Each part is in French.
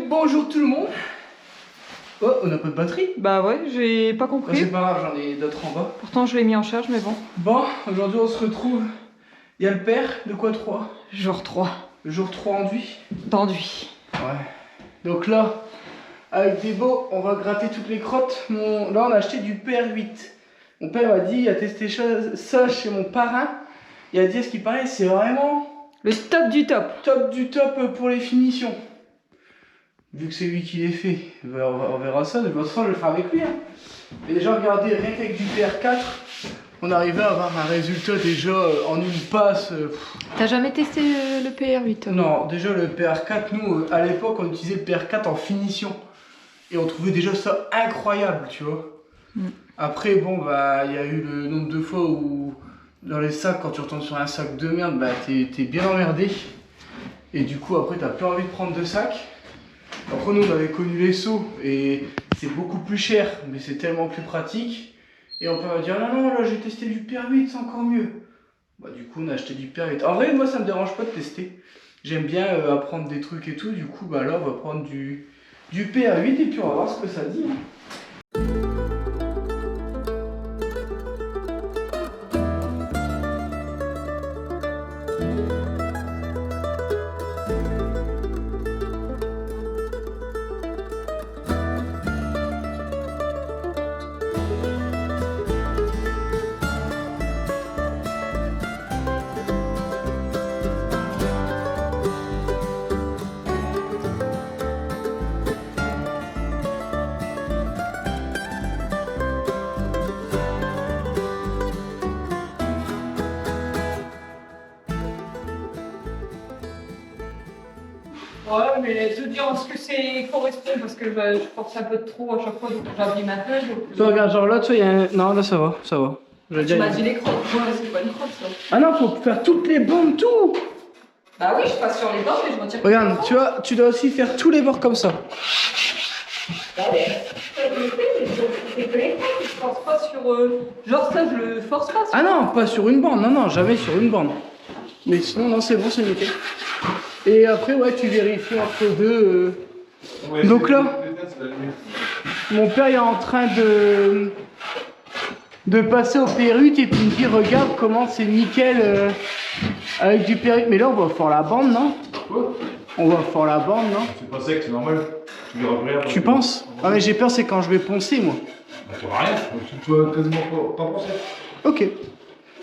bonjour tout le monde. Oh, on n'a pas de batterie? Bah ouais, j'ai pas Oh, compris. c'est pas grave, j'en ai d'autres en bas. Pourtant je l'ai mis en charge, mais bon. Bon, aujourd'hui on se retrouve. Il y a le père, de quoi 3? Jour 3. Le jour 3 enduit. D'enduit. Ouais. Donc là, avec des beaux, on va gratter toutes les crottes. Là on a acheté du PR8. Mon père m'a dit, il a testé ça chez mon parrain. Il a dit, à ce qui paraît, c'est vraiment Le top du top. top du top pour les finitions. Vu que c'est lui qui les fait, on verra ça. De toute façon, je le ferai avec lui. Hein. Mais déjà, regardez, rien qu'avec du PR4, on arrivait à avoir un résultat déjà en une passe. T'as jamais testé le PR8 toi? Non, déjà le PR4, nous, à l'époque, on utilisait le PR4 en finition. Et on trouvait déjà ça incroyable, tu vois. Après, bon, bah, il y a eu le nombre de fois où, dans les sacs, quand tu retombes sur un sac de merde, bah, t'es bien emmerdé. Et du coup, après, t'as plus envie de prendre de sacs. Après, nous, on avait connu les seaux et c'est beaucoup plus cher, mais c'est tellement plus pratique. Et on peut dire, non, non, là, j'ai testé du PR8, c'est encore mieux. Bah, du coup, on a acheté du PR8. En vrai, moi, ça me dérange pas de tester. J'aime bien apprendre des trucs et tout. Du coup, bah, là, on va prendre du PR8 et puis on va voir ce que ça dit. Ouais, mais te dire ce que c'est correspond parce que je force un peu de trop à chaque fois, donc j'appuie ma feuille. Tu regarde, genre là, tu vois, il y a un... Non, là, ça va, ça va. Tu m'as dit les crottes, ouais, c'est pas une crotte ça. Ah non, faut faire toutes les bandes, tout. Bah oui, je passe sur les bords et je retire. Regarde, tu vois, tu dois aussi faire tous les bords comme ça. Bah ouais, c'est que les crottes, je force pas sur. Genre ça, je le force pas. Ah non, pas sur une bande, non, non, jamais sur une bande. Mais sinon, non, c'est bon, c'est nickel. Et après, ouais, tu vérifies entre deux. Ouais, donc là, mon père est en train de passer au PR8 et puis il me dit, regarde comment c'est nickel avec du PR8. Mais là, on va faire la bande, non? Quoi? On va faire la bande, non? C'est pas sec, c'est normal. Tu penses? Ah mais j'ai peur, c'est quand je vais poncer, moi. Bah, tu vois rien, tu dois quasiment pas penser. Ok.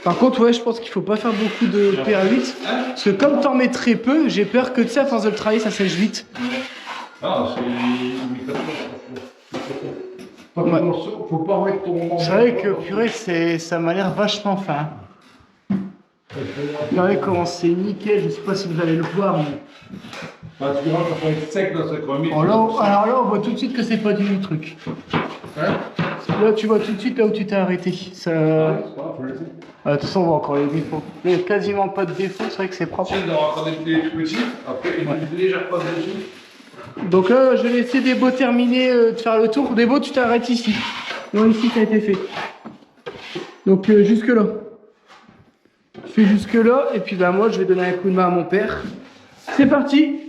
Par contre, ouais, je pense qu'il faut pas faire beaucoup de PR8. Parce que comme t'en mets très peu, j'ai peur que, tu sais, à force de le travailler, ça sèche vite. Ah, c'est... Pas Ouais. faut pas remettre ton... C'est vrai que, purée, ça m'a l'air vachement fin. Regardez comment c'est nickel, je sais pas si vous allez le voir, mais... Bah, tu verras, ça va être sec, là, ça va Oh, là, alors là, on voit tout de suite que c'est pas du tout truc. Hein? Là, tu vois tout de suite là où tu t'es arrêté. Ça... Ouais, c'est pas grave, faut le laisser. Ah, de toute façon, on voit encore les défauts. Il n'y a quasiment pas de défauts, c'est vrai que c'est propre. Tu sais, d'avoir encore des petits, après, une légère passe dessus. Donc là, je vais laisser Debo terminer de faire le tour. Debo, tu t'arrêtes ici. Non, ici, ça a été fait. Donc jusque là. Je fais jusque là, et puis bah, moi, je vais donner un coup de main à mon père. C'est parti!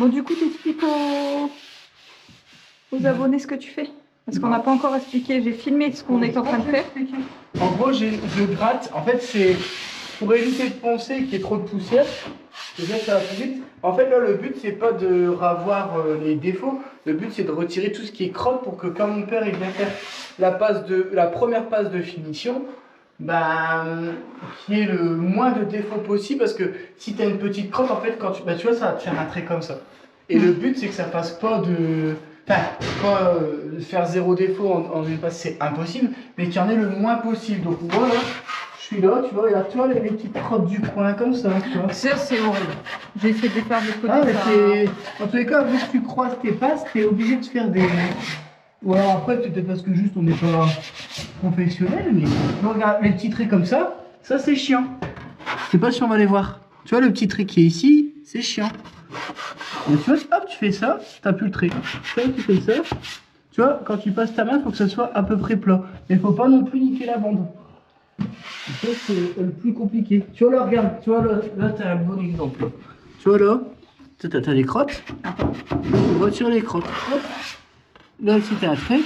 Bon, du coup, t'expliques aux abonnés ce que tu fais. Parce qu'on n'a pas encore expliqué. J'ai filmé ce qu'on est en train de faire. En gros, je gratte. En fait, c'est pour éviter de poncer qu'il y ait trop de poussière. Déjà, ça va plus vite. En fait, là, le but, c'est pas de ravoir les défauts. Le but, c'est de retirer tout ce qui est crotte pour que quand mon père il vient faire la première passe de finition, bah, qu'il y ait le moins de défauts possible. Parce que si tu as une petite crotte, en fait, quand tu vois, ça va te faire un trait comme ça. Et le but, c'est que ça fasse pas de. Enfin, pas faire zéro défaut en une passe, c'est impossible, mais qu'il y en ait le moins possible. Donc, voilà. Je suis là, tu vois, regarde, tu vois les petites crottes du coin comme ça, tu vois. Ça, c'est horrible. J'ai essayé de les faire de côté. Ah, mais c'est. En tous les cas, vu que tu croises tes passes, t'es obligé de faire des. Ou alors après, peut-être parce que juste on n'est pas professionnel, mais. Regarde, les petits traits comme ça c'est chiant. Je sais pas si on va les voir. Tu vois, le petit trait qui est ici, c'est chiant. Et tu vois, hop, tu fais ça, t'as plus le trait. Tu fais ça. Tu vois, quand tu passes ta main, il faut que ça soit à peu près plat. Mais il faut pas non plus niquer la bande. Ça, c'est le plus compliqué. Tu vois là, regarde, tu vois là t'as un bon exemple. Tu vois là, t'as des crottes. Tu retires les crottes. Hop. Là aussi t'as un trait.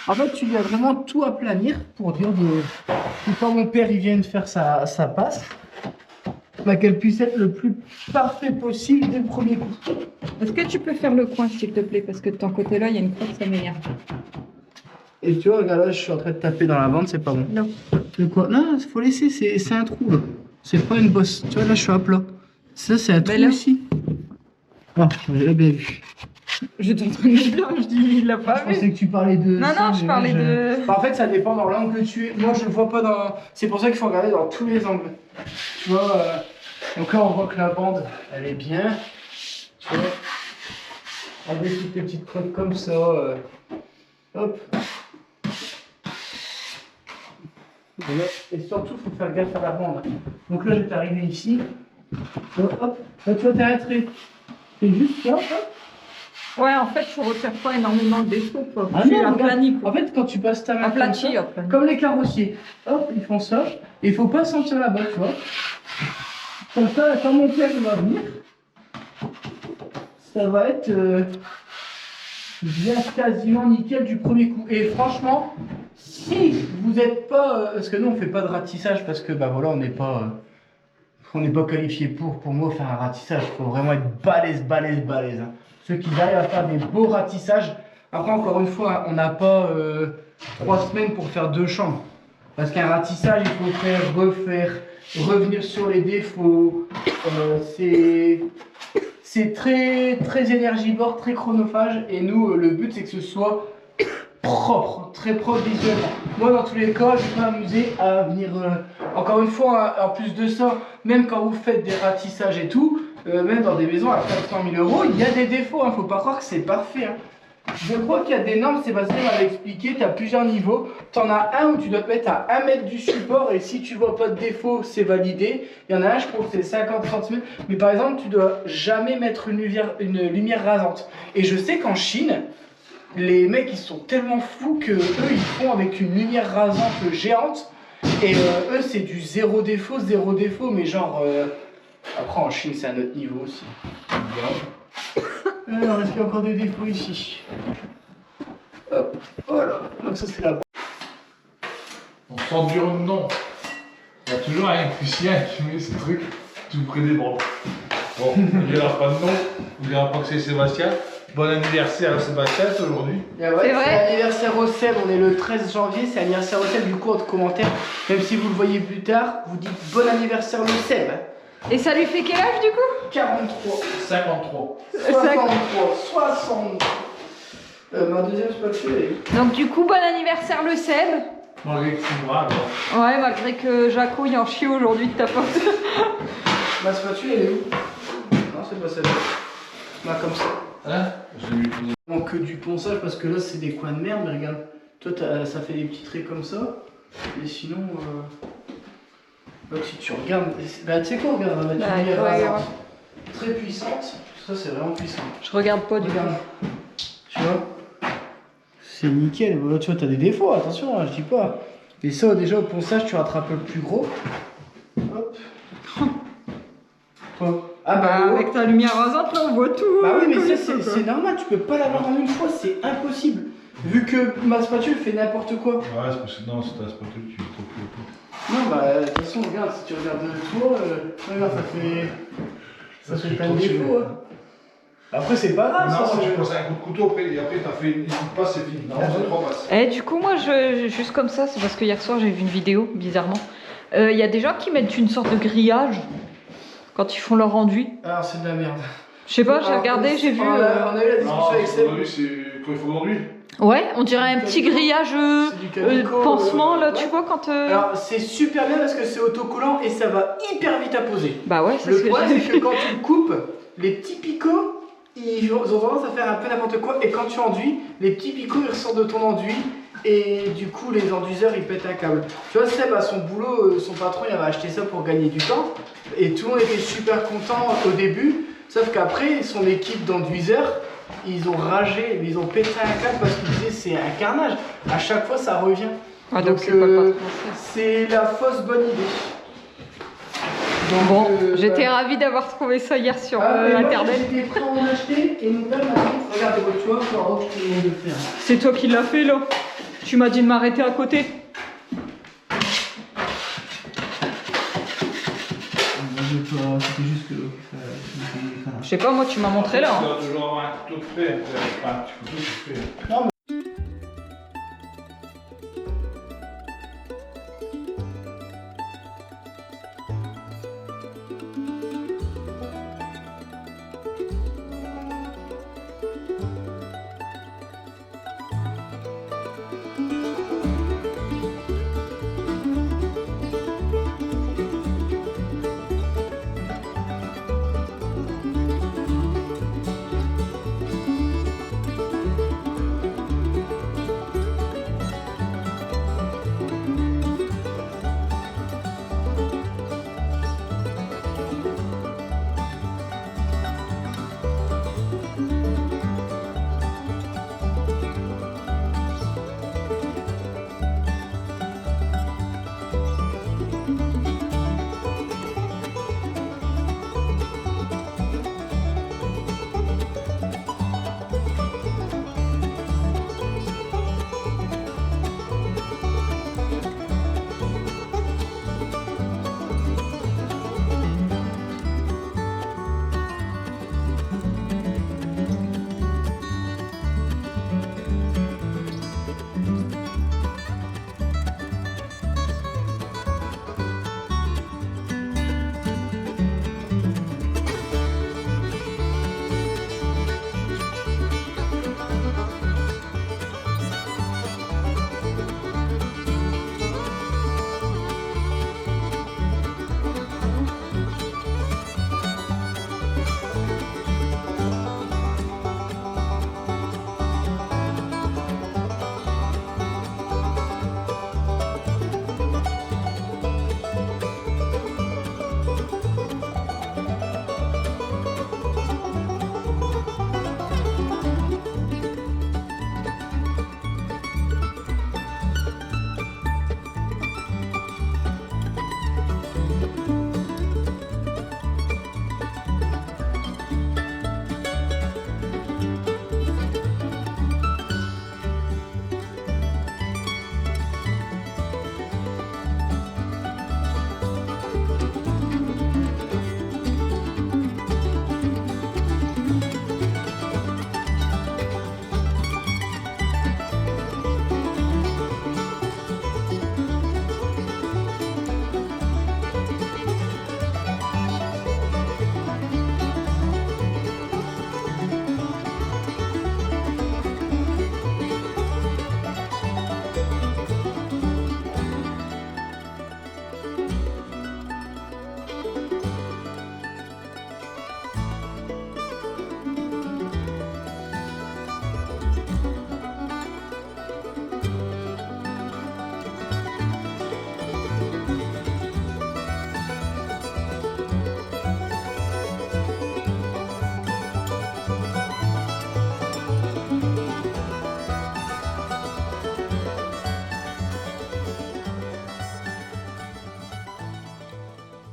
En fait, tu dois vraiment tout aplanir pour dire que quand mon père il vient de faire sa passe, bah, qu'elle puisse être le plus parfait possible dès le premier coup. Est-ce que tu peux faire le coin, s'il te plaît? Parce que de ton côté là, il y a une crotte, ça m'énerve. Et tu vois, regarde là, je suis en train de taper dans la bande, c'est pas bon. Non. De quoi? Non, il faut laisser, c'est un trou là. C'est pas une bosse. Tu vois, là, je suis à plat. Ça, c'est un trou là... ici. Ah, j'ai bien vu. J'étais en train de me dire, je dis, il l'a pas Je vu. pensais que tu parlais de. Non, ça, non, je parlais de. Bah, en fait, ça dépend dans l'angle que tu es. Moi, je le vois pas dans. C'est pour ça qu'il faut regarder dans tous les angles. Tu vois, donc là, on voit que la bande, elle est bien. Tu vois, avec toutes les petites crottes comme ça. Hop. Et surtout, il faut faire gaffe à la bande. Donc là, j'étais arrivé ici. Hop, là, tu vois, t'as un trait. C'est juste ça, hop. Ouais, en fait, je retire pas énormément de défauts, quoi. Ah Je suis non, aplani, en fait, quand tu passes ta main aplati, comme les carrossiers, hop, ils font ça, et il faut pas sentir la botte, tu vois. Comme ça, quand mon père va venir, ça va être bien quasiment nickel du premier coup. Et franchement, si vous n'êtes pas, parce que nous on fait pas de ratissage parce que bah voilà, on n'est pas qualifié pour moi faire un ratissage. Il faut vraiment être balèze. Hein. Ceux qui arrivent à faire des beaux ratissages. Après, encore une fois, on n'a pas 3 semaines pour faire 2 chambres. Parce qu'un ratissage, il faut faire, refaire, revenir sur les défauts. C'est très énergivore, très chronophage. Et nous, le but, c'est que ce soit propre, très propre visuellement. Moi, dans tous les cas, je vais m'amuser à venir. Encore une fois, en plus de ça, même quand vous faites des ratissages et tout, même dans des maisons à 400 000 €, il y a des défauts. Faut pas croire que c'est parfait. Hein. Je crois qu'il y a des normes, Sébastien m'avait expliqué, tu as plusieurs niveaux. Tu en as un où tu dois te mettre à 1 mètre du support et si tu vois pas de défaut, c'est validé. Il y en a un, je crois que c'est 50 cm. Mais par exemple, tu dois jamais mettre une lumière rasante. Et je sais qu'en Chine, les mecs ils sont tellement fous que eux ils font avec une lumière rasante géante. Et eux c'est du zéro défaut, mais genre... Après en Chine c'est un autre niveau aussi. Alors, est-ce qu'il y a encore des défauts ici? Hop, voilà. Donc ça c'est la... On s'environnement. Il y a toujours un Christian qui met ce truc tout près des bras. Bon, il n'y aura pas de nom, il n'y aura pas que c'est Sébastien. Bon anniversaire à Sébastien, c'est aujourd'hui. Ouais, c'est anniversaire au SEB, on est le 13 janvier, c'est anniversaire au SEB, du coup en commentaire, même si vous le voyez plus tard, vous dites bon anniversaire le SEB. Et ça lui fait quel âge du coup? 43. 53. 63. 60. Ma deuxième spatule. Donc du coup, bon anniversaire le Seb. Malgré que c'est moi, alors. Ouais, malgré que Jaco il en chie aujourd'hui de ta porte. Ma spatule elle est où? Non, c'est pas celle-là. Bah comme ça. Hein? Je l'ai mis. Donc du ponçage parce que là c'est des coins de merde, mais regarde. Toi ça fait des petits traits comme ça. Et sinon... Donc si tu regardes, bah tu sais quoi, regarde, on va mettre une lumière rasante. Très puissante, ça c'est vraiment puissant. Je regarde pas du coup. Tu vois, c'est nickel. Là, tu vois, t'as des défauts, attention, hein, je dis pas. Et ça déjà au ponçage tu rattrapes le plus gros. Hop. Toi. Ah avec ta lumière rasante, là, on voit tout. Bah oui, mais comme ça, il faut, quoi. c'est normal, tu peux pas l'avoir en une fois, c'est impossible. Vu que ma spatule fait n'importe quoi. Ouais, c'est parce que non, c'est ta spatule, tu t'en fous. Non, bah, de toute façon, regarde, si tu regardes toi, regarde, ça fait plein de défauts. Hein. Après, c'est pas grave, Non, ça. tu passes un coup de couteau après, et après, t'as fait une passe, c'est fini. Non, c'est 3 passes. Et du coup, moi, juste comme ça, c'est parce que hier soir, j'ai vu une vidéo, bizarrement. Il y a des gens qui mettent une sorte de grillage quand ils font leur enduit. Alors, c'est de la merde. Je sais pas, j'ai regardé, j'ai vu. On a eu la discussion Non, avec Seb. aujourd'hui, c'est quand il faut aujourd'hui. Ouais, on dirait un petit grillage C'est du calicot, pansement, là, ouais. tu vois, quand. Alors, c'est super bien parce que c'est autocollant et ça va hyper vite à poser. Bah ouais, c'est ce Le que problème, j'ai c'est que quand tu le coupes, les petits picots, ils ont tendance à faire un peu n'importe quoi. Et quand tu enduis, les petits picots, ils ressortent de ton enduit. Et du coup, les enduiseurs, ils pètent un câble. Tu vois, Seb, à son boulot, son patron, il avait acheté ça pour gagner du temps. Et tout le monde était super content au début. Sauf qu'après, son équipe d'enduiseurs, ils ont ragé, ils ont pété un câble parce qu'ils disaient c'est un carnage. À chaque fois, ça revient. Ah, donc c'est pas le patron. C'est la fausse bonne idée. Donc, Bon, j'étais ravie d'avoir trouvé ça hier sur internet. J'étais prêt à en acheter et mon père m'a dit regarde, tu vois, il faut avoir autre chose de faire. C'est toi qui l'as fait, là. Tu m'as dit de m'arrêter à côté. C'était juste que. Je sais pas, moi, tu m'as montré là. Tu Hein. dois toujours avoir un couteau de frais. Enfin, un petit couteau de frais. Non, mais...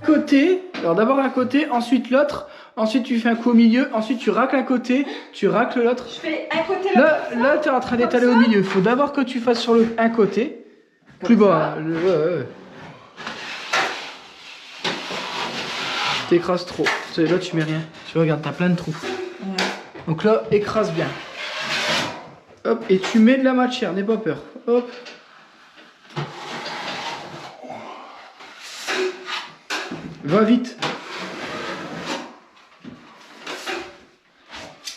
côté, alors d'abord un côté, ensuite l'autre. ensuite tu fais un coup au milieu, ensuite tu racles un côté, tu racles l'autre. Je fais un côté Là tu es en train d'étaler au milieu. Il faut d'abord que tu fasses sur un côté, plus bas. Ouais. T'écrases trop. Là tu mets rien. Tu regardes, t'as plein de trous. Ouais. Donc là, écrase bien. Hop, et tu mets de la matière, n'aie pas peur. Hop. Va vite.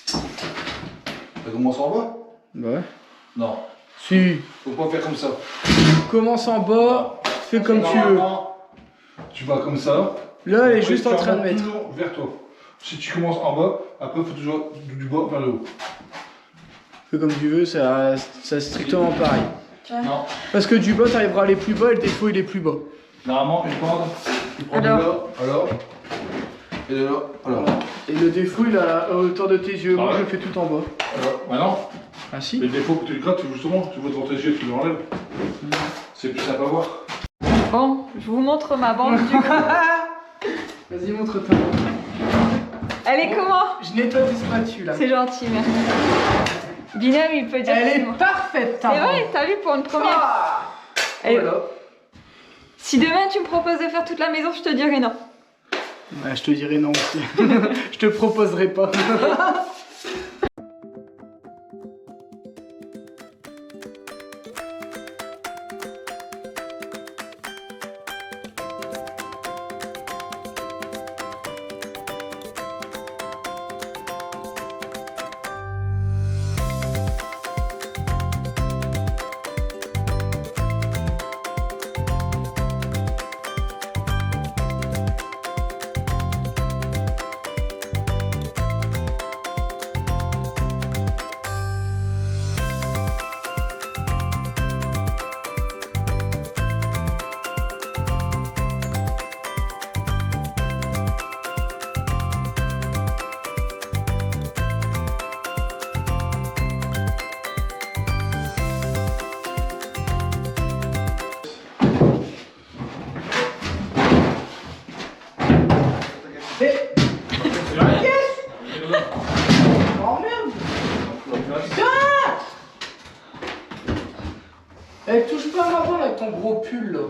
Ça commence en bas? Ouais. Non. Si. Faut pas faire comme ça. Commence en bas, fais comme tu veux. Tu vas comme ça. Là, elle est Après, juste tu en train de remontes mettre. toujours vers toi. Si tu commences en bas, après il faut toujours du bas vers le haut. Fais comme tu veux, c'est strictement pareil. Non. Parce que du bas, t'arriveras à aller plus bas et le défaut, il est plus bas. Normalement, une corde, tu prends de là, alors. Et de là, alors. Et le défaut, il est à la hauteur de tes yeux. Moi, ouais. je le fais tout en bas. Alors, maintenant, Ah si. le défaut que tu le grattes, justement, tu vois devant tes yeux, tu l'enlèves. C'est plus simple à voir. Bon, je vous montre ma bande du coup. Vas-y, montre ta main. Elle est comment? Je nettoie tes spatules là. C'est gentil, merci. Binem, il peut dire Elle que c'est est moi. parfaite, ta C'est main. vrai, t'as vu pour une première. Ah Et voilà. si demain tu me proposes de faire toute la maison, je te dirai non. Ouais, je te dirai non aussi. Je te proposerai pas. Oh merde! Eh, touche pas à ma main avec ton gros pull là.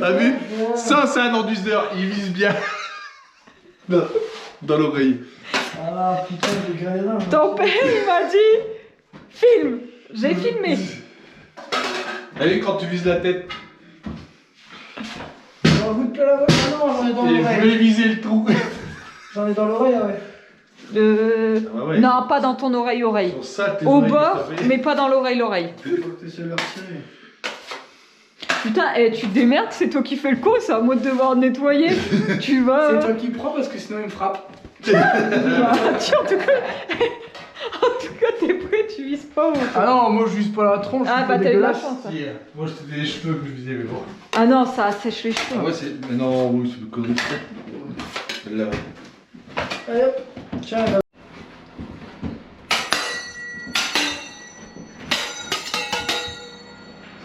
T'as vu? Ça, c'est un enduiseur, il vise bien. Là, dans l'oreille. Ah putain, j'ai galéré. Ton père, il m'a dit filme. J'ai filmé. T'as vu quand tu vises la tête? J'en goûte que la voix. Ah non, j'en ai dans Et vous l'oreille. voulez viser le trou. J'en ai dans l'oreille, ah ouais. Ah bah ouais. Non, pas dans ton oreille. Sur ça, tes Au oreilles, bord, t'as fait. mais pas dans l'oreille. Faut que tu le retirer. Putain, tu te démerdes, c'est toi qui fais le con, c'est à moi de devoir nettoyer. Tu vas. C'est toi qui prends parce que sinon il me frappe. Tiens, en tout cas, t'es prêt, tu vises pas. Ah non, moi je vise pas la tronche. Ah c'est bah pas t'as eu de la dégueulasse. chance. Ça. Si, moi c'était les cheveux que je visais, mais bon. Ah non, ça sèche les cheveux. Ah ouais, c'est. Mais non, oui, c'est le connerie. Celle-là. Allez hop, tiens là.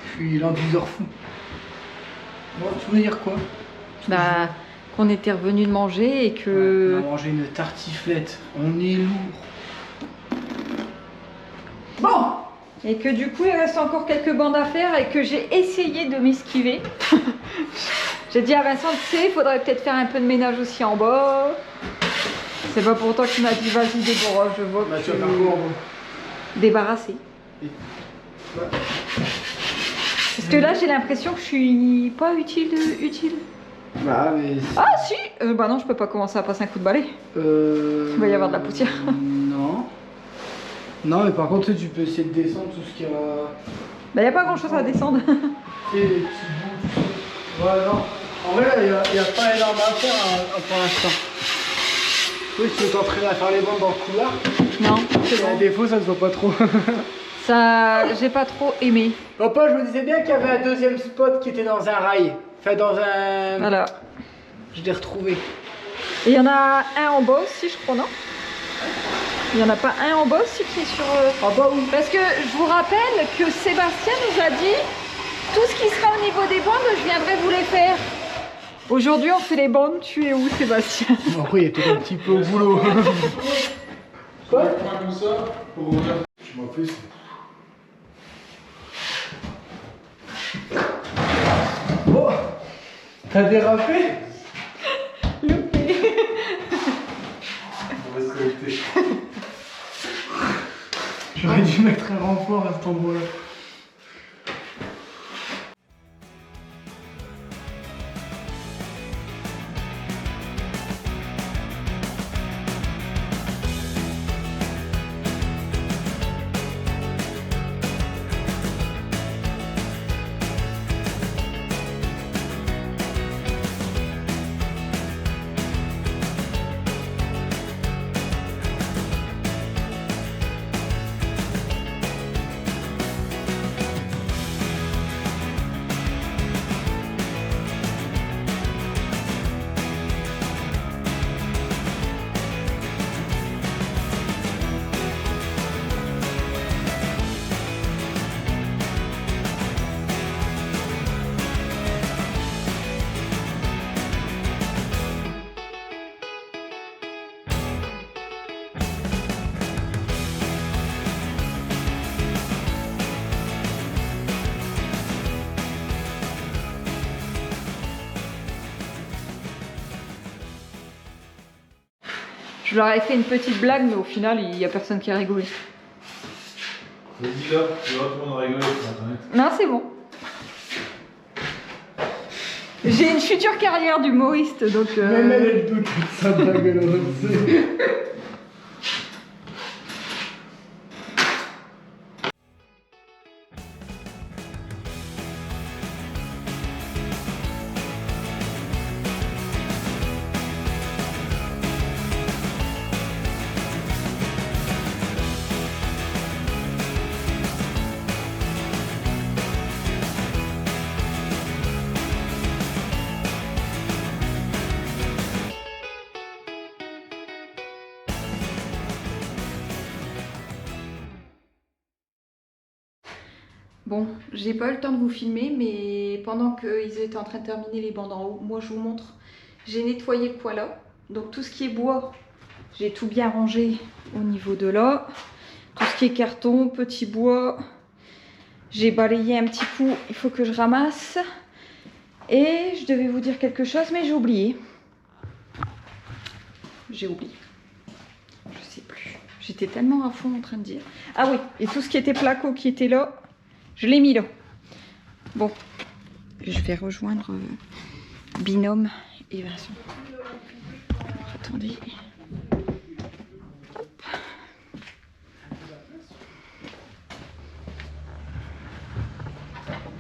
Je suis l'enduiseur fou. Bon, tu veux dire quoi? Bah, qu'on était revenu de manger et que. On a mangé une tartiflette. On est lourd. Bon! Et que du coup, il reste encore quelques bandes à faire et que j'ai essayé de m'esquiver. J'ai dit à Vincent, tu sais, il faudrait peut-être faire un peu de ménage aussi en bas. C'est pas pour toi qu'il m'a dit, vas-y, débarrasse, je vois Bah, que tu vas faire quoi en bas? débarrasser. Ouais. Parce que là, j'ai l'impression que je suis pas utile. Bah, mais. Ah, si bah non, je peux pas commencer à passer un coup de balai. Il va y avoir de la poussière. Non. Non, mais par contre, tu peux essayer de descendre tout ce qui va. Bah, y a pas grand chose à descendre. Et les petits bouts, tout ça. Ouais, non. En vrai, il y a pas énorme à faire pour l'instant. Oui, tu veux t'entraîner à faire les bandes dans le couloir. Non, c'est Il y a bon. un défaut, ça se voit pas trop. Ça, j'ai pas trop aimé. Papa, je me disais bien qu'il y avait un deuxième spot qui était dans un rail. Enfin, dans un. Voilà. Je l'ai retrouvé. Et il y en a un en bas aussi, je crois, non? Il y en a pas un en bas aussi qui est sur... En bas où? Parce que je vous rappelle que Sébastien nous a dit tout ce qui sera au niveau des bandes, je viendrai vous les faire. Aujourd'hui, on fait les bandes. Tu es où, Sébastien? Bon, après, il était un petit peu au boulot. Quoi? Comme ça, pour revenir. Je m'en plus. Oh, t'as dérapé? Loupé. On va se connecter. J'aurais dû mettre un renfort à cet endroit-là. Je leur ai fait une petite blague, mais au final, il n'y a personne qui a rigolé. Vas-y là, tu vois, tout le monde rigole sur internet. Non, c'est bon. J'ai une future carrière d'humoriste, donc... Même elle doute de sa blague, elle aurait sait. Bon, j'ai pas eu le temps de vous filmer, mais pendant qu'ils étaient en train de terminer les bandes en haut, moi je vous montre, j'ai nettoyé le coin là. Donc tout ce qui est bois, j'ai tout bien rangé au niveau de là. Tout ce qui est carton, petit bois, j'ai balayé un petit coup, il faut que je ramasse. Et je devais vous dire quelque chose, mais j'ai oublié. J'ai oublié. Je sais plus. J'étais tellement à fond en train de dire. Ah oui, et tout ce qui était placo qui était là, je l'ai mis là. Bon, je vais rejoindre Binôme et Vincent. Attendez. Hop.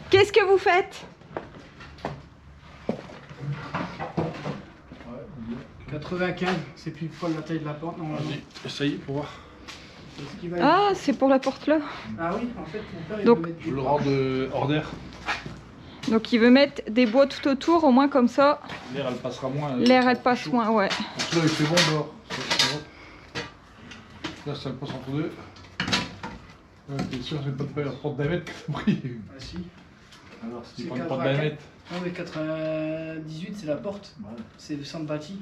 Qu'est-ce que vous faites? 95, c'est plus poil la taille de la porte normalement. Vas-y, essaye pour voir. Est-ce qu'il va- Ah, c'est pour la porte là. Ah oui, en fait, mon père il Donc- veut mettre Je des le rends hors d'air. Donc il veut mettre des bois tout autour, au moins comme ça, L'air elle passera moins. l'air elle passe moins, ouais. Donc là il fait bon dehors. Là ça passe entre deux. Ouais, t'es sûr j'ai pas de paille en porte d'un mètre que t'as pris. Ah si. Alors si C'est tu prends une 84. porte d'un mètre. Non mais 98 c'est la porte, Voilà. c'est le centre bâti.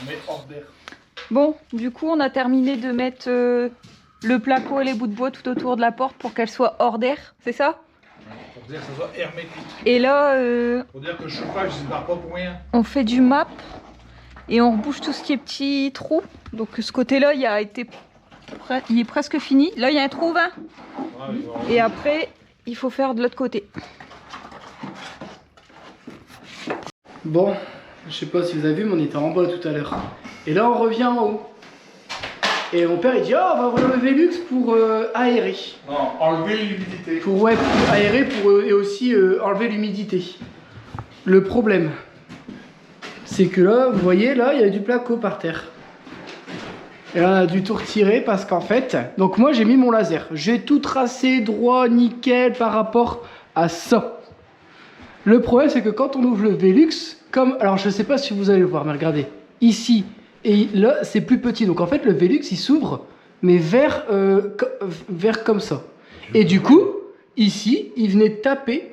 met hors d'air. Bon, du coup, on a terminé de mettre le placo et les bouts de bois tout autour de la porte pour qu'elle soit hors d'air, c'est ça? Pour dire que ça soit hermétique. Et là, Pour dire que le chauffage ne se barre pas pour rien. on fait du map et on rebouche tout ce qui est petits trous. Donc ce côté-là, il est presque fini. Là, il y a un trou 20. Et après, il faut faire de l'autre côté. Bon, je sais pas si vous avez vu, mais on était en bas tout à l'heure. Et là, on revient en haut. Et mon père, il dit, oh, on va ouvrir le Velux pour aérer. Non, enlever l'humidité. Pour aérer et aussi enlever l'humidité. Le problème, c'est que là, vous voyez, là, il y a du placo par terre. Et là, on a dû tout retirer parce qu'en fait, donc moi, j'ai mis mon laser. J'ai tout tracé droit, nickel, par rapport à ça. Le problème, c'est que quand on ouvre le Velux, comme... Alors, je sais pas si vous allez le voir, mais regardez. Ici, et là, c'est plus petit. Donc, en fait, le Velux, il s'ouvre, mais vers comme ça. Et du coup, ici, il venait taper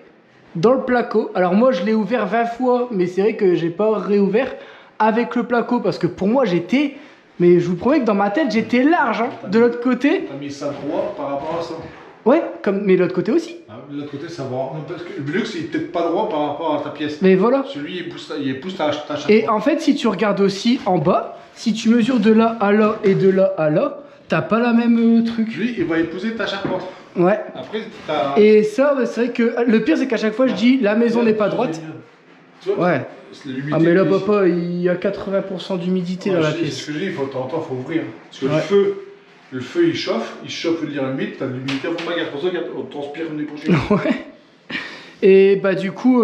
dans le placo. Alors, moi, je l'ai ouvert 20 fois, mais c'est vrai que j'ai pas réouvert avec le placo, parce que pour moi, j'étais... Mais je vous promets que dans ma tête, j'étais large, hein, de l'autre côté. T'as mis ça droit par rapport à ça. Ouais, mais de l'autre côté aussi. Ah, de l'autre côté, ça va. Non, parce que le Velux, il est peut-être pas droit par rapport à ta pièce. Mais voilà. Celui, il pousse ta chaque Et fois. en fait, si tu regardes aussi en bas, si tu mesures de là à là et de là à là, t'as pas la même truc. Lui, il va épouser ta charpente. Ouais. Après, t'as... Et ça, bah, c'est vrai que le pire, c'est qu'à chaque fois, je dis la maison n'est pas droite. Tu vois, Ouais. l'humidité Ah, mais là, qui- papa, il y a 80% d'humidité Ouais, dans la je sais, pièce. c'est ce que je dis, il faut de temps en temps, faut ouvrir. Parce que Ouais. le feu il chauffe l'air humide, t'as de l'humidité à fond de bagarre. C'est pour ça qu'on transpire comme des cochons. Ouais. Et bah, du coup,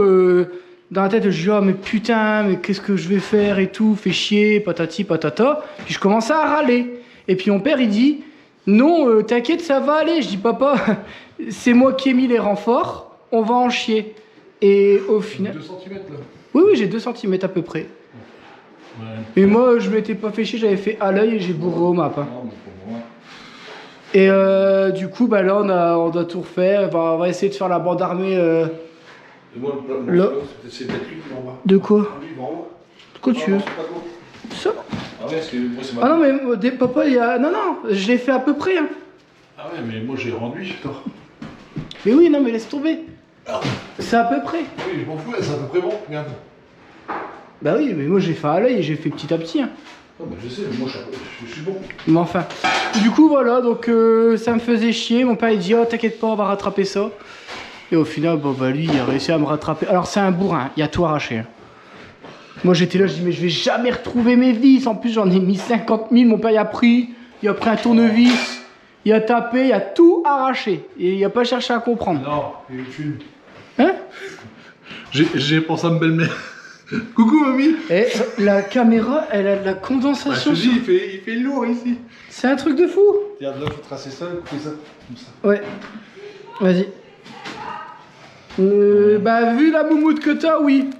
dans la tête, je dis, oh, mais putain, mais qu'est-ce que je vais faire et tout, fait chier, patati patata. Puis je commence à râler. Et puis mon père, il dit, non, t'inquiète, ça va aller. Je dis, papa, c'est moi qui ai mis les renforts, on va en chier. Et au final. 2 cm là. Oui, j'ai 2 cm à peu près. Ouais. Et moi, je m'étais pas fait chier, j'avais fait à l'œil et j'ai bourré au map. Hein. Non, mais pour moi. Et du coup, bah là, on doit tout refaire. On va essayer de faire la bande armée. Et moi, Là. c'est peut-être lui qui est en bas. De quoi? Lui, il va en haut. De quoi tu veux? Non, c'est pas gros. Ça? Ah ouais, parce que moi, c'est ma. Ah non, mais papa, il y a. Non, non, je l'ai fait à peu près. Hein. Ah ouais, mais moi, j'ai rendu. Putain. Mais oui, non, mais laisse tomber. C'est à peu près. Oui, je m'en fous, c'est à peu près bon. Regarde. Bah oui, mais moi, j'ai fait à l'œil et j'ai fait petit à petit. Hein. Non, bah je sais, mais moi, je suis bon. Mais enfin. Du coup, voilà, donc ça me faisait chier. Mon père, il dit, oh, t'inquiète pas, on va rattraper ça. Et au final, bon, bah lui, il a réussi à me rattraper. Alors, c'est un bourrin, il a tout arraché. Hein. Moi, j'étais là, je dis, mais je vais jamais retrouver mes vis. En plus, j'en ai mis 50 000. Mon père, il a pris un tournevis, il a tapé, il a tout arraché. Et il a pas cherché à comprendre. Non, il est une. Hein? J'ai pensé à ma belle-mère. Coucou, mamie. Et la caméra, elle a de la Bah, je condensation. te dis, il fait lourd ici. C'est un truc de fou. Regarde, là, faut tracer ça, couper ça, comme ça. Ouais. Vas-y. Bah, vu la moumoute que t'as, oui.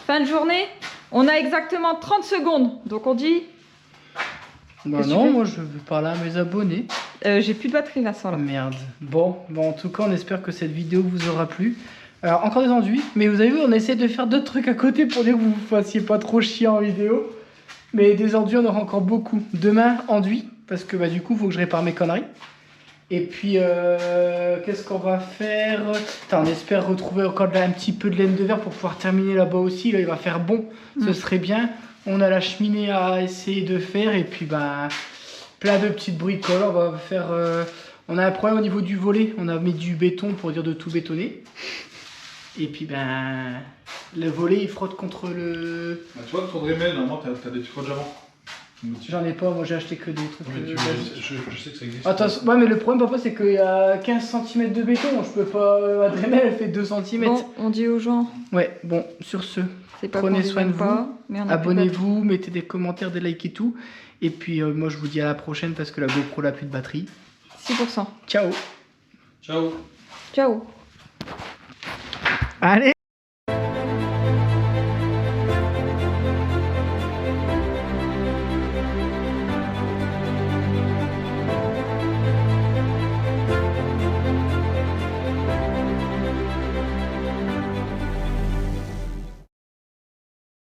fin de journée. On a exactement 30 secondes. Donc on dit... Bah Qu'est-ce que non, tu fais? moi je veux parler à mes abonnés. J'ai plus de batterie Vincent là. Merde. Bon, en tout cas, on espère que cette vidéo vous aura plu. Alors, encore des enduits, mais vous avez vu, on essaie de faire d'autres trucs à côté pour dire que vous vous fassiez pas trop chier en vidéo. Mais des enduits, on aura encore beaucoup. Demain, enduits, parce que bah, du coup, il faut que je répare mes conneries. Et puis, qu'est-ce qu'on va faire? Putain, on espère retrouver encore un petit peu de laine de verre pour pouvoir terminer là-bas aussi. Là, il va faire bon, ce serait bien. On a la cheminée à essayer de faire. Et puis, bah, plein de petites bricoles. On va faire... on a un problème au niveau du volet. On a mis du béton pour dire de tout bétonner. Et puis, ben... le volet, il frotte contre le... Bah, tu vois, ton Dremel, normalement, t'as des frottes avant. J'en ai pas, moi j'ai acheté que des trucs... Mais je sais que ça existe. Attends, ouais, mais le problème, papa, c'est qu'il y a 15 cm de béton. Je peux pas... Ma Dremel, elle fait 2 cm. Bon, on dit aux gens. Ouais, bon, sur ce, C'est pas prenez qu'on soin les de aime vous. pas, mais on a plus de Abonnez-vous, mettez des commentaires, des likes et tout. Et puis, moi, je vous dis à la prochaine parce que la GoPro n'a plus de batterie. batterie. 6%. Ciao. Ciao. Ciao. Allez.